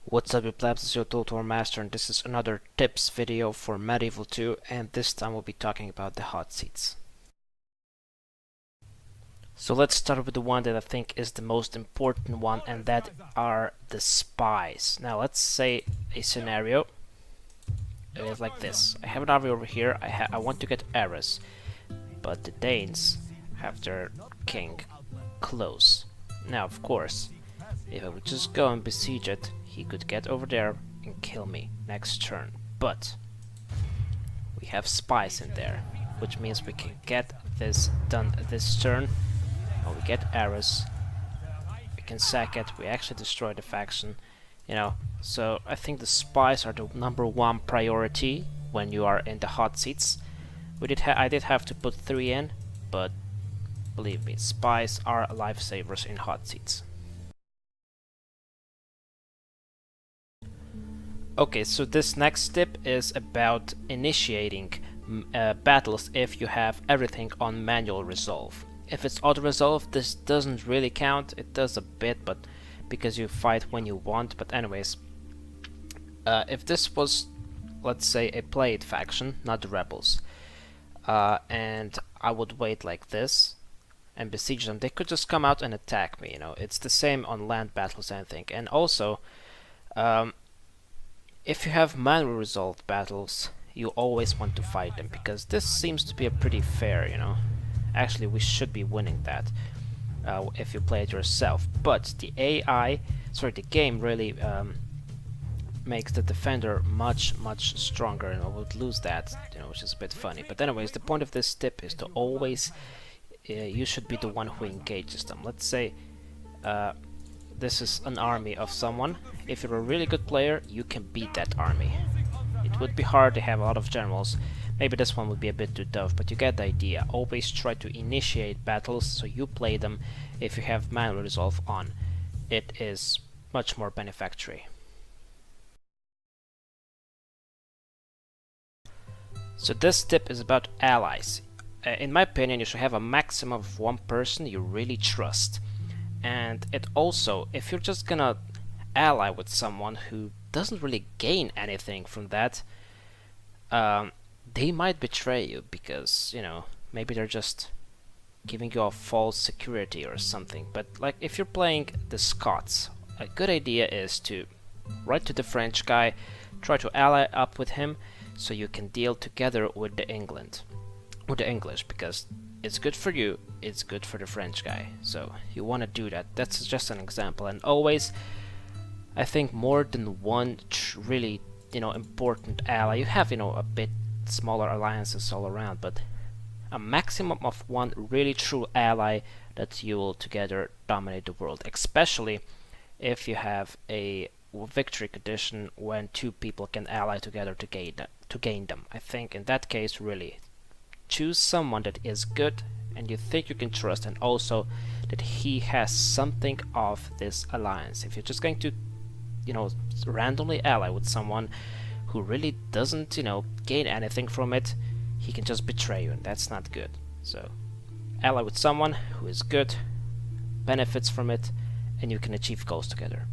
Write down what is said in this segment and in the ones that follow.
What's up, you plebs? It's YourTotalWarMaster, and this is another tips video for Medieval 2, and this time we'll be talking about the Hotseats. So let's start with the one that I think is the most important one, and that are the spies. Now let's say a scenario is like this. I have an army over here, I want to get Eris, but the Danes have their king close. Now of course, if I would just go and besiege it, he could get over there and kill me next turn. But we have spies in there, which means we can get this done this turn. We get Eris, we can sack it, we actually destroy the faction, so I think the spies are the #1 priority when you are in the hot seats. I did have to put 3 in, but believe me, spies are lifesavers in hot seats. Okay, so this next tip is about initiating battles if you have everything on manual resolve. If it's auto-resolve, this doesn't really count. It does a bit, but because you fight when you want. But anyways, if this was, let's say, a played faction, not the rebels, and I would wait like this and besiege them, they could just come out and attack me. It's the same on land battles, I think. And also, if you have manual resolved battles, you always want to fight them, because this seems to be a pretty fair, Actually, we should be winning that if you play it yourself. But the game really makes the defender much stronger, and I would lose that, which is a bit funny. But anyways, the point of this tip is to always, you should be the one who engages them. Let's say this is an army of someone. If you're a really good player, you can beat that army. It would be hard, to have a lot of generals. Maybe this one would be a bit too tough, but you get the idea. Always try to initiate battles so you play them if you have manual resolve on. It is much more benefactory. So this tip is about allies. In my opinion, you should have a maximum of 1 person you really trust. And it also, if you're just gonna ally with someone who doesn't really gain anything from that, they might betray you, because maybe they're just giving you a false security or something. But like if you're playing the Scots, a good idea is to write to the French guy, try to ally up with him so you can deal together with the English, because it's good for you, it's good for the French guy. So you want to do that. That's just an example. And always, I think more than one really important ally. You have a bit smaller alliances all around, but a maximum of 1 really true ally that you will together dominate the world, especially if you have a victory condition when 2 people can ally together to gain them. I think in that case, really choose someone that is good and you think you can trust, and also that he has something of this alliance. If you're just going to randomly ally with someone who really doesn't gain anything from it, he can just betray you, and that's not good. So ally with someone who is good, benefits from it, and you can achieve goals together.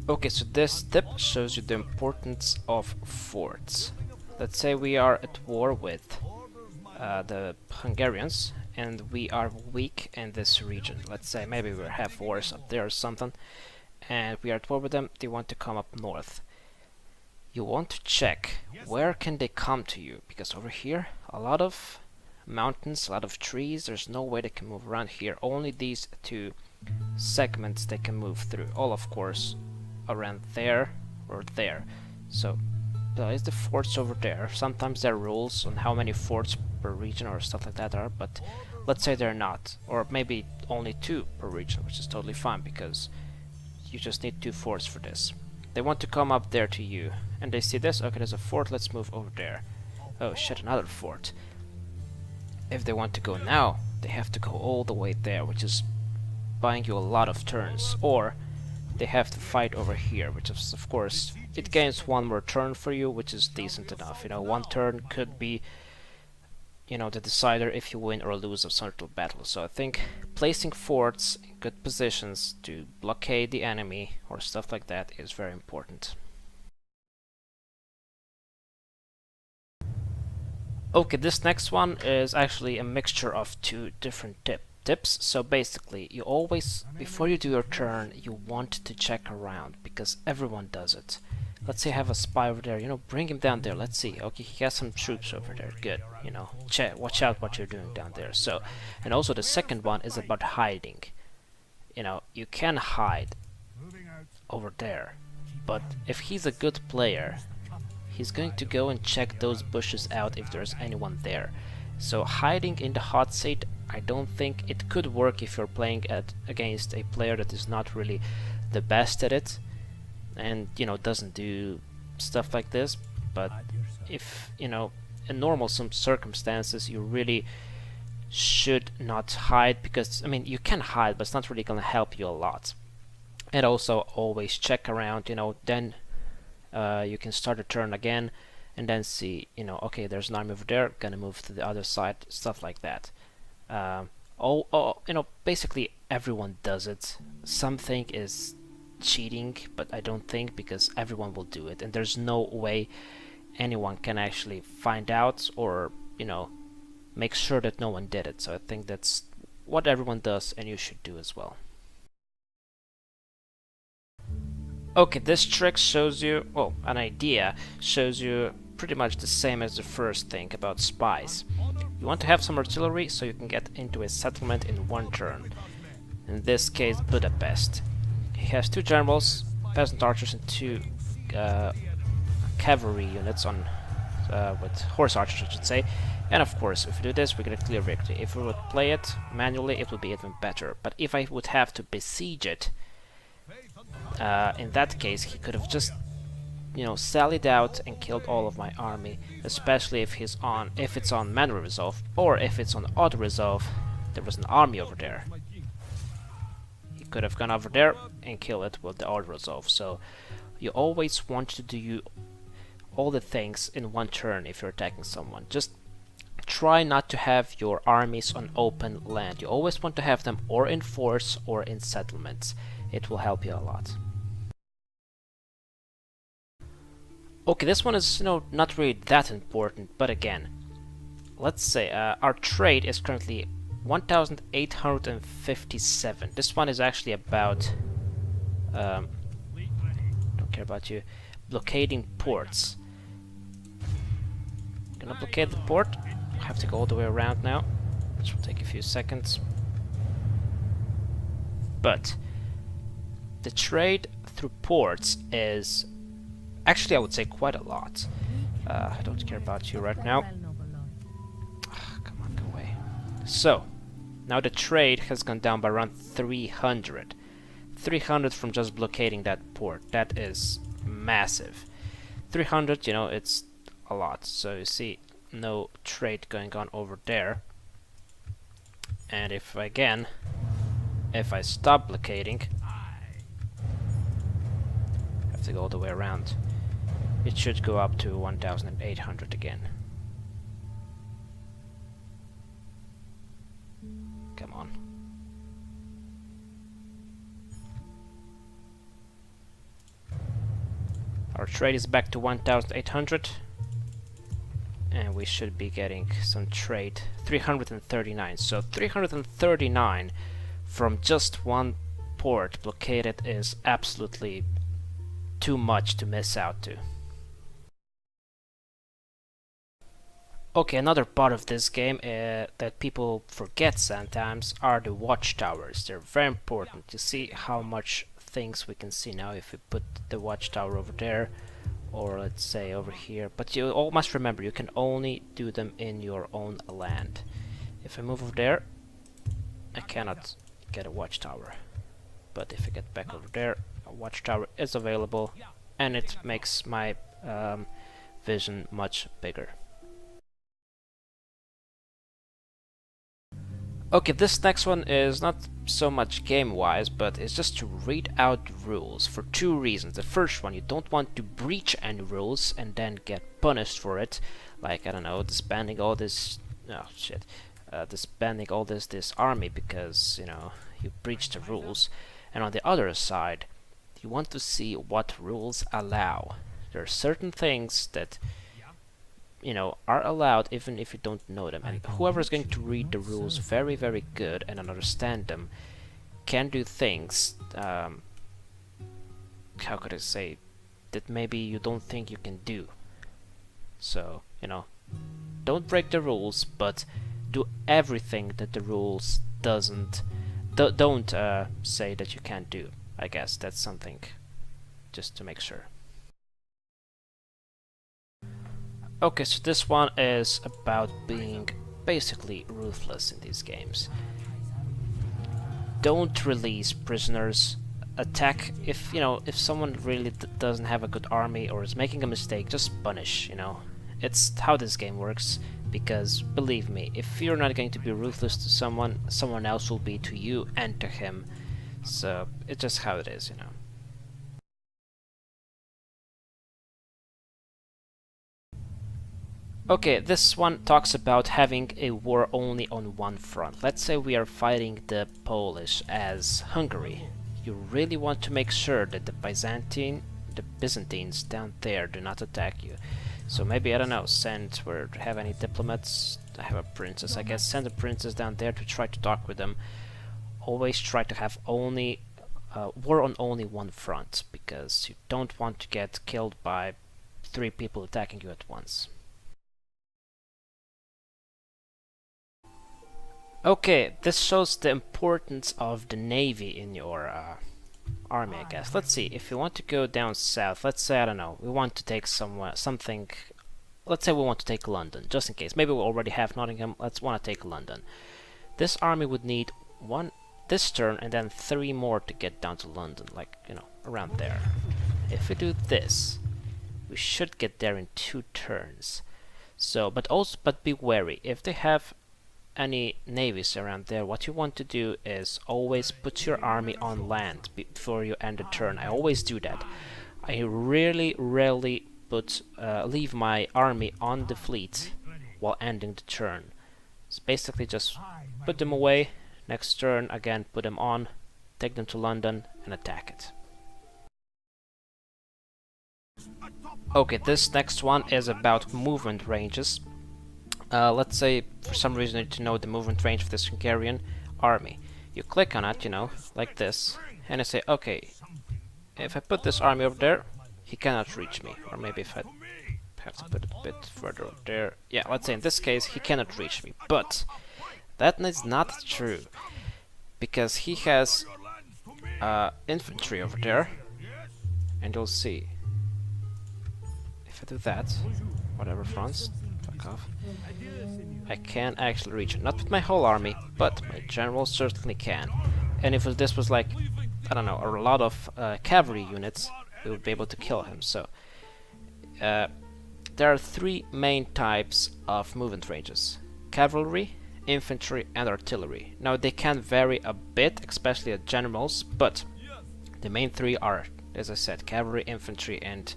Okay, so this tip shows you the importance of forts. Let's say we are at war with the Hungarians, and we are weak in this region. Let's say maybe we have wars up there or something, and we are at war with them. They want to come up north. You want to check where can they come to you, because over here a lot of mountains, a lot of trees, there's no way they can move around here. Only these 2 segments they can move through. All of course around there or there. So there is the forts over there. Sometimes there are rules on how many forts per region or stuff like that are, but let's say they're not, or maybe only 2 per region, which is totally fine, because you just need 2 forts for this. They want to come up there to you, and they see this. Okay, there's a fort, let's move over there. Oh shit, another fort. If they want to go now, they have to go all the way there, which is buying you a lot of turns. Or they have to fight over here, which is, of course, it gains 1 more turn for you, which is decent enough. 1 turn could be you know, the decider if you win or lose a certain battle. So I think placing forts in good positions to blockade the enemy or stuff like that is very important. Okay, this next one is actually a mixture of two different tips. So basically, you always, before you do your turn, you want to check around, because everyone does it. Let's say I have a spy over there, you know, bring him down there, let's see. Okay, he has some troops over there, good, you know, watch out what you're doing down there. So, and also the second one is about hiding. You know, you can hide over there, but if he's a good player, he's going to go and check those bushes out if there's anyone there. So hiding in the hot seat, I don't think it could work if you're playing against a player that is not really the best at it, and you know, doesn't do stuff like this. But if, you know, in normal some circumstances, you really should not hide, because I mean, you can hide, but it's not really gonna help you a lot. And also always check around, you know, then you can start a turn again and then see, you know, okay, there's an army over there, gonna move to the other side, stuff like that. You know, basically everyone does it. Something is cheating, but I don't think, because everyone will do it, and there's no way anyone can actually find out or, you know, make sure that no one did it. So I think that's what everyone does, and you should do as well. Okay, this trick shows you, well, an idea shows you pretty much the same as the first thing about spies. You want to have some artillery so you can get into a settlement in one turn. In this case, Budapest. He has 2 generals, peasant archers, and 2 cavalry units on with horse archers, I should say. And of course, if we do this, we get a clear victory. If we would play it manually, it would be even better. But if I would have to besiege it, in that case, he could have just, you know, sallied out and killed all of my army. Especially if it's on manual resolve, or if it's on auto resolve. There was an army over there. He could have gone over there and kill it with the auto resolve. So you always want to do all the things in one turn if you're attacking someone. Just try not to have your armies on open land. You always want to have them or in forts or in settlements. It will help you a lot. Okay, this one is, you know, not really that important, but again, let's say our trade is currently 1,857. This one is actually about don't care about you, blockading ports. Gonna blockade the port. I have to go all the way around now, which will take a few seconds. But the trade through ports is actually, I would say, quite a lot. I don't care about you right now. Come on, go away. So, now the trade has gone down by around 300. 300 from just blockading that port. That is massive. 300, you know, it's a lot. So you see, no trade going on over there. And if I stop blockading, I have to go all the way around. It should go up to 1,800 again. Come on. Our trade is back to 1,800. And we should be getting some trade. 339. So 339 from just one port blockaded is absolutely too much to miss out to. Okay, another part of this game that people forget sometimes are the watchtowers. They're very important. You see how much things we can see now if we put the watchtower over there, or let's say over here. But you all must remember, you can only do them in your own land. If I move over there, I cannot get a watchtower. But if I get back over there, a watchtower is available, and it makes my vision much bigger. Okay, this next one is not so much game-wise, but it's just to read out rules for 2 reasons. The first one, you don't want to breach any rules and then get punished for it, like, I don't know, disbanding all this oh shit, disbanding all this army because, you know, you breached the rules. And on the other side, you want to see what rules allow. There are certain things that, you know, are allowed even if you don't know them, and whoever is going to read the rules very, very good and understand them can do things, how could I say, that maybe you don't think you can do. So, you know, don't break the rules, but do everything that the rules don't say that you can't do. I guess that's something just to make sure. Okay, so this one is about being basically ruthless in these games. Don't release prisoners. Attack if, you know, if someone really doesn't have a good army or is making a mistake, just punish, you know. It's how this game works, because believe me, if you're not going to be ruthless to someone, someone else will be to you and to him. So it's just how it is, you know. Okay, this one talks about having a war only on one front. Let's say we are fighting the Polish as Hungary. You really want to make sure that the Byzantines down there do not attack you. So maybe, I don't know, send, where do you have any diplomats? I have a princess, I guess. Send a princess down there to try to talk with them. Always try to have only war on only one front, because you don't want to get killed by 3 people attacking you at once. Okay, this shows the importance of the navy in your army, I guess. Let's see, if you want to go down south, let's say, I don't know, we want to take something, let's say we want to take London, just in case. Maybe we already have Nottingham, let's want to take London. This army would need 1 this turn and then 3 more to get down to London, like, you know, around there. If we do this, we should get there in 2 turns. So, but be wary, if they have any navies around there, what you want to do is always put your army on land before you end the turn. I always do that. I really rarely leave my army on the fleet while ending the turn. It's basically just put them away, next turn again put them on, take them to London and attack it. Okay, this next one is about movement ranges. Let's say for some reason you need to know the movement range of this Hungarian army. You click on it, you know, like this, and you say, okay, if I put this army over there, he cannot reach me. Or maybe if I have to put it a bit further over there. Yeah, let's say in this case he cannot reach me. But that is not true, because he has infantry over there, and you'll see. If I do that, whatever, France, fuck off. I can actually reach him. Not with my whole army, but my general certainly can. And if this was like, I don't know, a lot of cavalry units, we would be able to kill him. So there are 3 main types of movement ranges: cavalry, infantry and artillery. Now they can vary a bit, especially at generals, but the main 3 are, as I said, cavalry, infantry and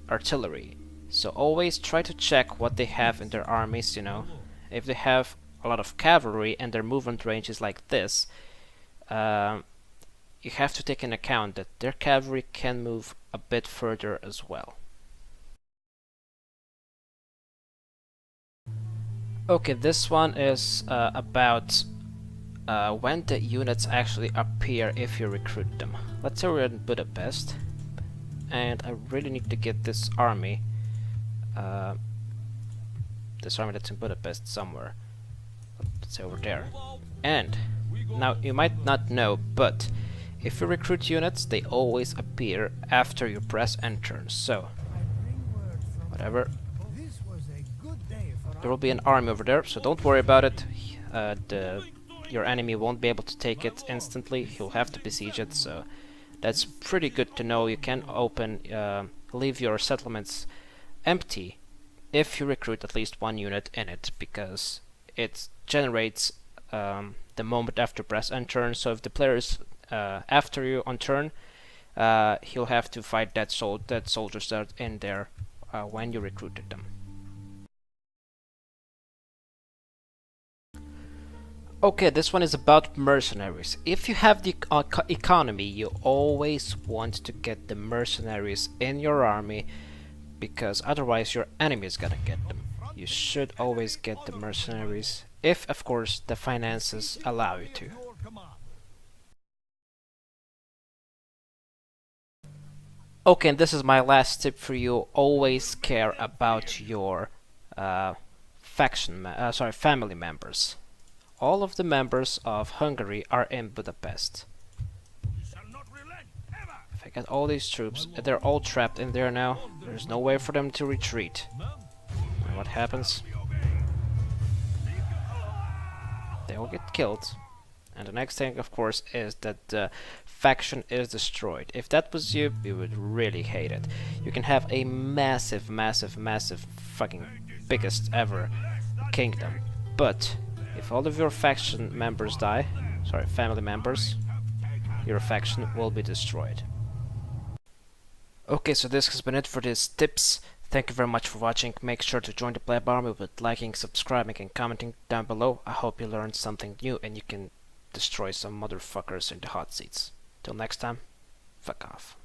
artillery. So always try to check what they have in their armies, you know. If they have a lot of cavalry and their movement range is like this, you have to take into account that their cavalry can move a bit further as well. Okay, this one is about when the units actually appear if you recruit them. Let's say we're in Budapest, and I really need to get this army that's in Budapest somewhere. Let's say over there. And now you might not know, but if you recruit units, they always appear after you press enter. So whatever, there will be an army over there, so don't worry about it. Your enemy won't be able to take it instantly. He'll have to besiege it, so that's pretty good to know. You can leave your settlements empty if you recruit at least 1 unit in it, because it generates the moment after press end turn. So if the player is after you on turn, he'll have to fight that soldiers that are in there when you recruited them. Okay, this one is about mercenaries. If you have the economy, you always want to get the mercenaries in your army, because otherwise your enemy is gonna get them. You should always get the mercenaries, if of course the finances allow you to. Okay, and this is my last tip for you. Always care about your family members. All of the members of Hungary are in Budapest. If I get all these troops, they're all trapped in there now. There's no way for them to retreat. And what happens? They all get killed. And the next thing, of course, is that the faction is destroyed. If that was you, you would really hate it. You can have a massive, massive, massive, fucking biggest ever kingdom, but if all of your faction members die, family members, your faction will be destroyed. Okay, so this has been it for these tips. Thank you very much for watching. Make sure to join the Pleb Army with liking, subscribing and commenting down below. I hope you learned something new and you can destroy some motherfuckers in the hot seats. Till next time, fuck off.